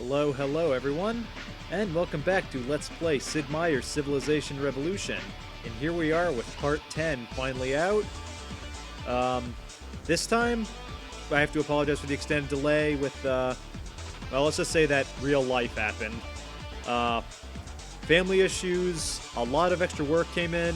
Hello, hello everyone, and welcome back to Let's Play Sid Meier's Civilization Revolution. And here we are with part 10 finally out. This time, I have to apologize for the extended delay with, well, let's just say that real life happened. Family issues, a lot of extra work came in,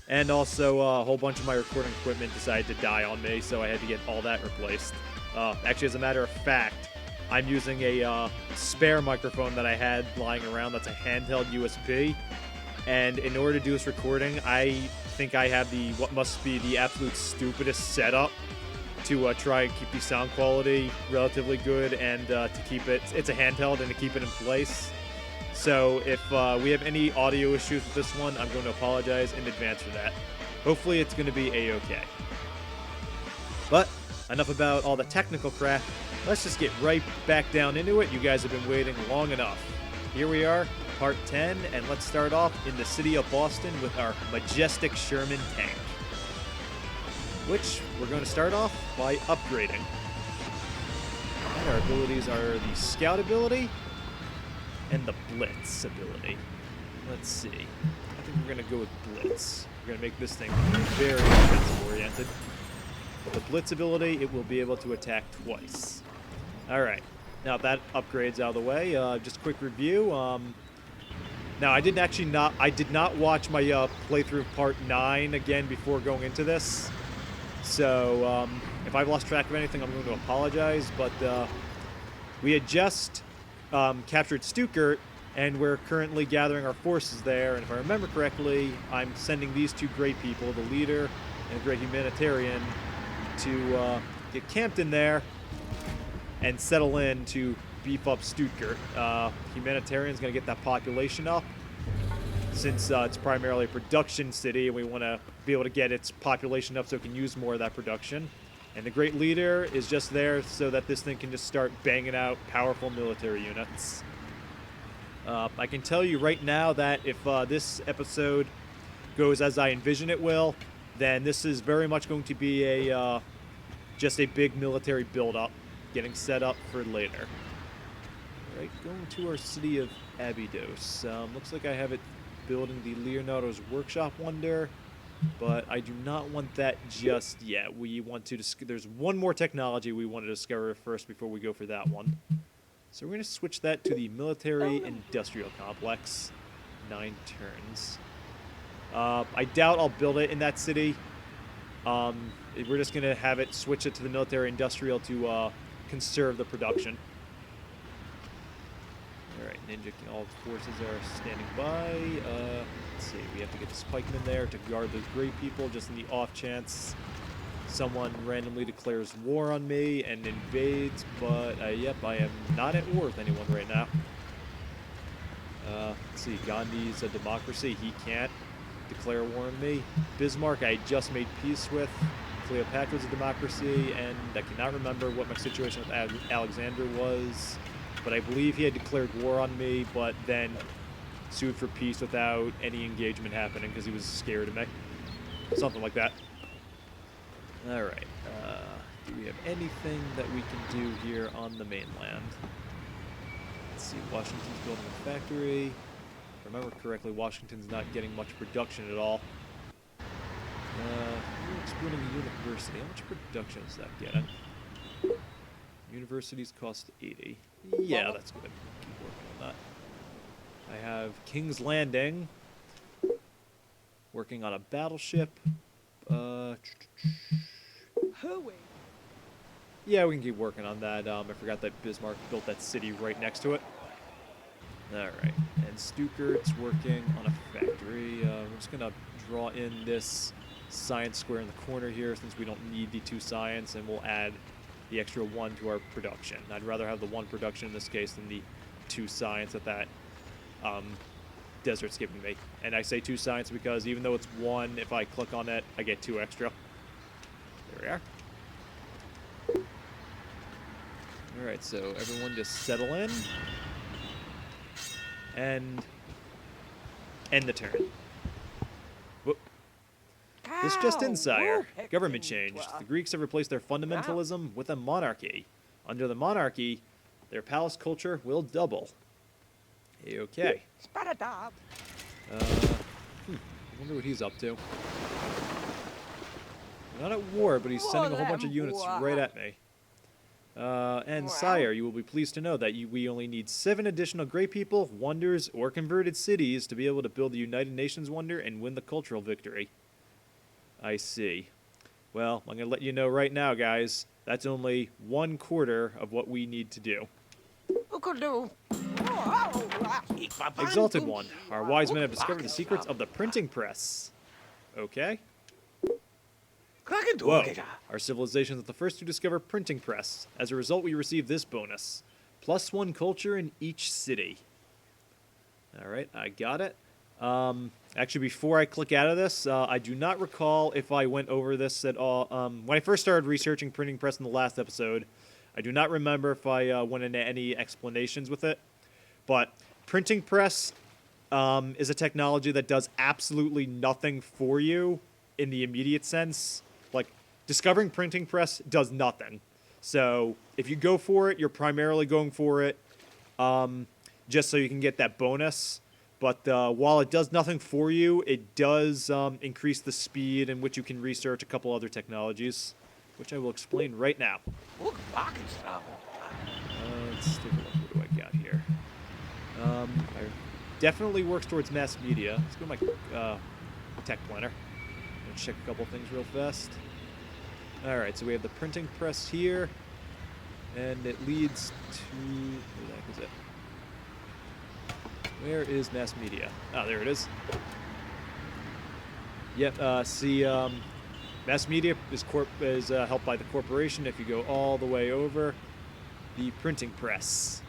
and also a whole bunch of my recording equipment decided to die on me, so I had to get all that replaced. Actually, as a matter of fact, I'm using a spare microphone that I had lying around that's a handheld USB, and in order to do this recording, I think I have what must be the absolute stupidest setup to try and keep the sound quality relatively good and to keep it's a handheld and to keep it in place. So if we have any audio issues with this one, I'm going to apologize in advance for that. Hopefully it's going to be a-okay. But enough about all the technical crap. Let's just get right back down into it. You guys have been waiting long enough. Here we are, part 10, and let's start off in the city of Boston with our majestic Sherman tank, which we're going to start off by upgrading. And our abilities are the Scout ability and the Blitz ability. Let's see. I think we're going to go with Blitz. We're going to make this thing very offensive-oriented. With the Blitz ability, it will be able to attack twice. Alright, now that upgrade's out of the way, just a quick review. Now, I did not watch my playthrough of Part 9 again before going into this. So, if I've lost track of anything, I'm going to apologize, but we had just captured Stuttgart, and we're currently gathering our forces there, and if I remember correctly, I'm sending these two great people, the leader and a great humanitarian, to get camped in there and settle in to beef up Stuttgart. Humanitarian's going to get that population up, since it's primarily a production city, and we want to be able to get its population up so it can use more of that production. And the great leader is just there so that this thing can just start banging out powerful military units. I can tell you right now that if this episode goes as I envision it will, then this is very much going to be just a big military build-up, getting set up for later. Alright, going to our city of Abydos. Looks like I have it building the Leonardo's Workshop Wonder, but I do not want that just yet. We want to there's one more technology we want to discover first before we go for that one. So we're going to switch that to the Military Industrial Complex. 9 turns. I doubt I'll build it in that city. We're just going to have it switch it to the Military Industrial to conserve the production. Alright, Ninja, all forces are standing by. Let's see, we have to get the pikemen there to guard those great people just in the off chance someone randomly declares war on me and invades, but yep, I am not at war with anyone right now. Let's see, Gandhi's a democracy, he can't declare war on me. Bismarck I just made peace with. Cleopatra's a democracy, and I cannot remember what my situation with Alexander was, but I believe he had declared war on me, but then sued for peace without any engagement happening because he was scared of me. Something like that. Alright, do we have anything that we can do here on the mainland? Let's see, Washington's building a factory. If I remember correctly, Washington's not getting much production at all. We're exploring a university. How much production is that getting? Universities cost 80. Yeah, that's good. Keep working on that. I have King's Landing. Working on a battleship. Yeah, we can keep working on that. I forgot that Bismarck built that city right next to it. Alright, and Stuttgart's working on a factory. We're just going to draw in this science square in the corner here since we don't need the 2 science, and we'll add the extra 1 to our production. I'd rather have the 1 production in this case than the 2 science that desert's giving me. And I say 2 science because even though it's 1, if I click on it, I get 2 extra. There we are. Alright, so everyone just settle in. And end the turn. Whoop. This just in, sire. Government changed. The Greeks have replaced their fundamentalism with a monarchy. Under the monarchy, Their palace culture will double. Okay. Spadadab. I wonder what he's up to. Not at war, but he's sending a whole bunch of units right at me. And sire, you will be pleased to know that we only need 7 additional great people, wonders, or converted cities to be able to build the United Nations wonder and win the cultural victory. I see. Well, I'm going to let you know right now, guys, that's only 1/4 of what we need to do. Exalted One, our wise men have discovered the secrets of the printing press. Okay. Whoa. Our civilization is the first to discover printing press. As a result, we receive this bonus. +1 culture in each city. Alright, I got it. Actually, before I click out of this, I do not recall if I went over this at all. When I first started researching printing press in the last episode, I do not remember if I went into any explanations with it. But printing press is a technology that does absolutely nothing for you in the immediate sense. Like, discovering printing press does nothing. So, if you go for it, you're primarily going for it just so you can get that bonus. But while it does nothing for you, it does increase the speed in which you can research a couple other technologies, which I will explain right now. Let's take a look. What do I got here? I definitely works towards mass media. Let's go to my tech planner. Check a couple things real fast. Alright, so we have the printing press here, and it leads to... where the heck is it? Where is mass media? Ah, there it is. Yep, see, mass media is helped by the corporation if you go all the way over. The printing press.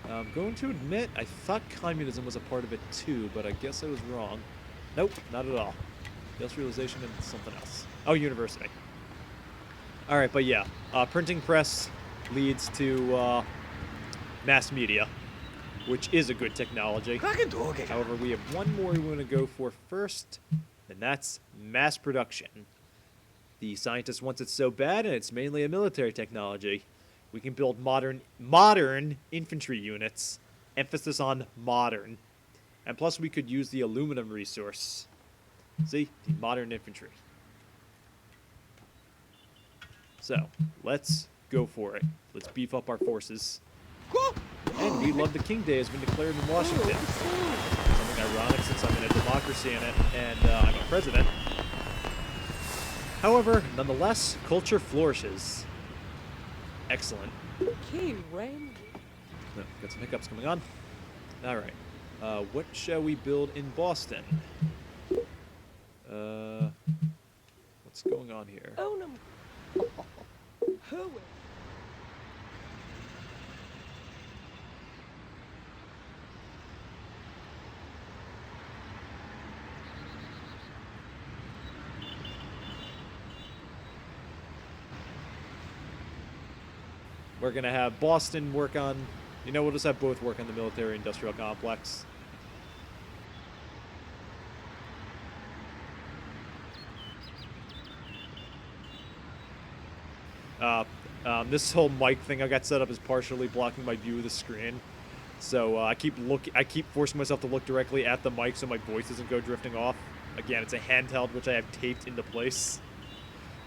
I'm going to admit, I thought communism was a part of it too, but I guess I was wrong. Nope, not at all. Industrialization and something else. Oh, university. Alright, but yeah. Printing press leads to mass media, which is a good technology. However, we have one more we want to go for first, and that's mass production. The scientist wants it so bad, and it's mainly a military technology. We can build modern infantry units. Emphasis on modern. And plus, we could use the aluminum resource. See? The modern infantry. So, let's go for it. Let's beef up our forces. And we love the King Day has been declared in Washington. Something ironic since I'm in a democracy in it and I'm a president. However, nonetheless, culture flourishes. Excellent. Oh, got some hiccups coming on. Alright. What shall we build in Boston? What's going on here? We're going to have Boston work on... You know, we'll just have both work on the military-industrial complex. This whole mic thing I got set up is partially blocking my view of the screen. So I keep forcing myself to look directly at the mic so my voice doesn't go drifting off. Again, it's a handheld which I have taped into place.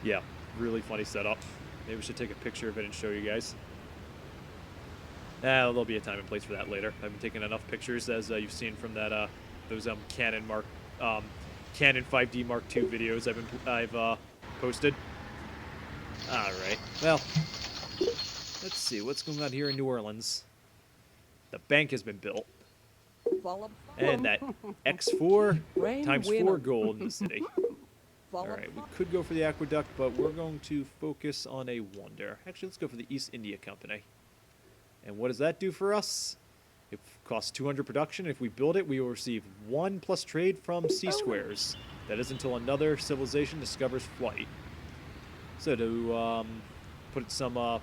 Yeah, really funny setup. Maybe we should take a picture of it and show you guys. There'll be a time and place for that later. I've been taking enough pictures, as you've seen from that those Canon 5D Mark II videos I've posted. All right. Well, let's see what's going on here in New Orleans. The bank has been built, and that X4 times 4 gold in the city. Alright, we could go for the aqueduct, but we're going to focus on a wonder. Actually, let's go for the East India Company. And what does that do for us? It costs 200 production. If we build it, we will receive 1 plus trade from C-squares. That is until another civilization discovers flight. So to put some,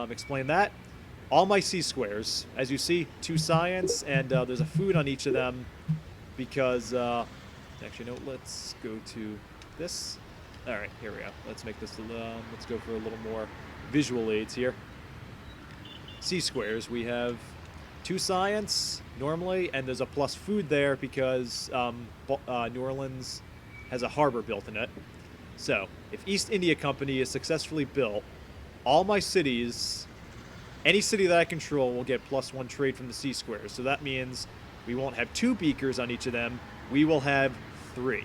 explain that, all my C-squares, as you see, 2 science, and there's a food on each of them because... Actually, no, let's go to this. All right, here we go. Let's make this, let's go for a little more visual aids here. C-squares. We have 2 science normally, and there's a plus food there because New Orleans has a harbor built in it. So, if East India Company is successfully built, all my cities, any city that I control, will get +1 trade from the C-squares. So that means we won't have 2 beakers on each of them. We will have 3.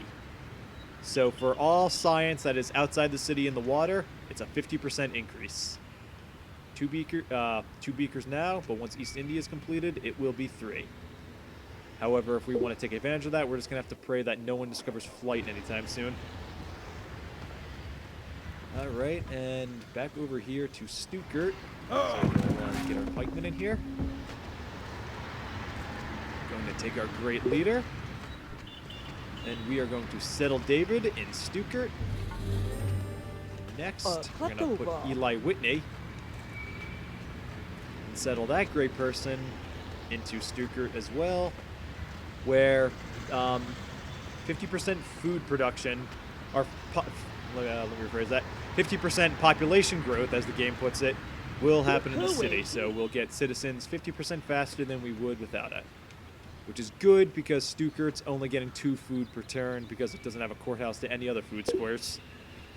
So for all science that is outside the city in the water, it's a 50% increase. 2 beakers now, but once East India is completed, it will be 3. However, if we want to take advantage of that, we're just going to have to pray that no one discovers flight anytime soon. Alright, and back over here to Stuttgart. So we'll get our pikemen in here. Going to take our great leader. And we are going to settle David in Stuttgart. Next, we're going to put Eli Whitney and settle that great person into Stuttgart as well, where 50% food production, or let me rephrase that, 50% population growth, as the game puts it, will happen in the city. So we'll get citizens 50% faster than we would without it. Which is good because Stuttgart's only getting 2 food per turn because it doesn't have a courthouse to any other food squares.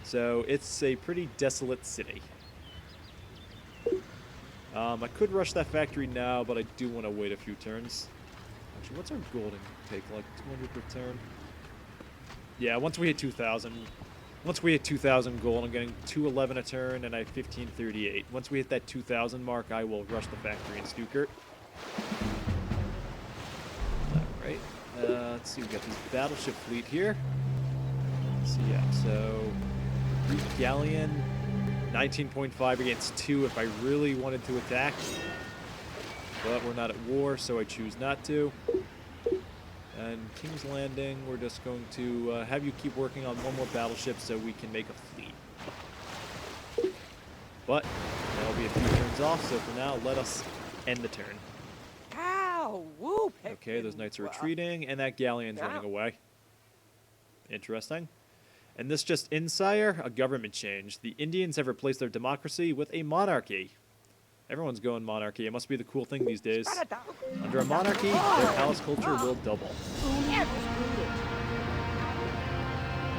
So it's a pretty desolate city. I could rush that factory now, but I do want to wait a few turns. Actually, what's our golden take? Like 200 per turn? Yeah, once we hit 2,000. Once we hit 2,000 gold, I'm getting 211 a turn, and I have 1538. Once we hit that 2,000 mark, I will rush the factory in Stuttgart. Alright, let's see, we got this battleship fleet here. Let's see, yeah, so Greek galleon, 19.5 against 2 if I really wanted to attack. But we're not at war, so I choose not to. And King's Landing, we're just going to have you keep working on 1 more battleship so we can make a fleet. But that'll be a few turns off, so for now, let us end the turn. Okay, those knights are retreating, and that galleon's running away. Interesting. And this just in, sire, a government change. The Indians have replaced their democracy with a monarchy. Everyone's going monarchy. It must be the cool thing these days. Under a monarchy, their palace culture will double.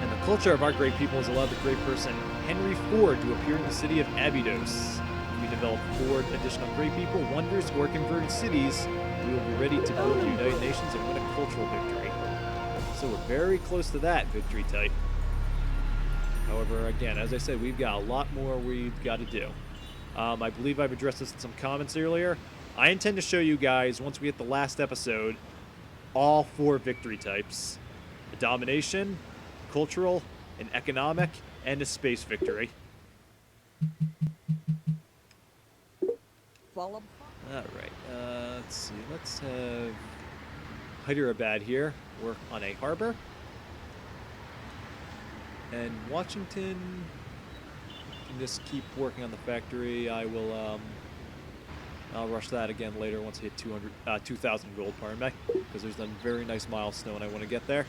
And the culture of our great people has allowed the great person Henry Ford to appear in the city of Abydos. We develop 4 additional great people, wonders, or converted cities. We will be ready to build the United Nations and win a cultural victory. So we're very close to that victory type. However, again, as I said, we've got a lot more we've got to do. I believe I've addressed this in some comments earlier. I intend to show you guys, once we hit the last episode, all 4 victory types. A domination, cultural, an economic, and a space victory. Alright, let's see. Let's have Hyderabad here work on a harbor. And Washington can just keep working on the factory. I will, I'll rush that again later once I hit 2,000 gold, pardon me, because there's a very nice milestone I want to get there.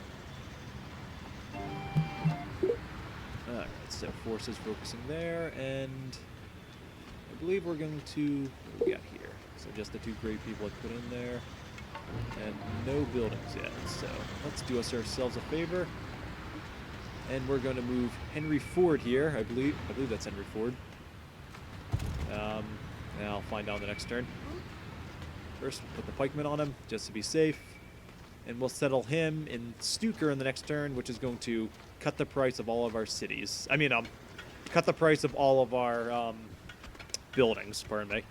Alright, so forces focusing there, and I believe we're going to, what do we got here? So just the 2 great people I put in there, and no buildings yet. So let's do ourselves a favor. And we're going to move Henry Ford here. I believe that's Henry Ford. And I'll find out on the next turn. First, we'll put the pikemen on him, just to be safe. And we'll settle him in Stuttgart in the next turn, which is going to cut the price of all of our cities. I mean, cut the price of all of our buildings, pardon me.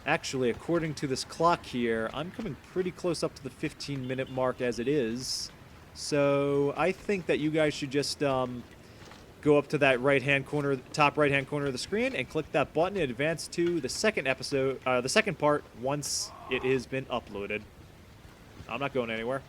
Actually, according to this clock here, I'm coming pretty close up to the 15-minute mark as it is. So I think that you guys should just go up to that right-hand corner, top right-hand corner of the screen, and click that button and advance to the second episode, the second part once it has been uploaded. I'm not going anywhere.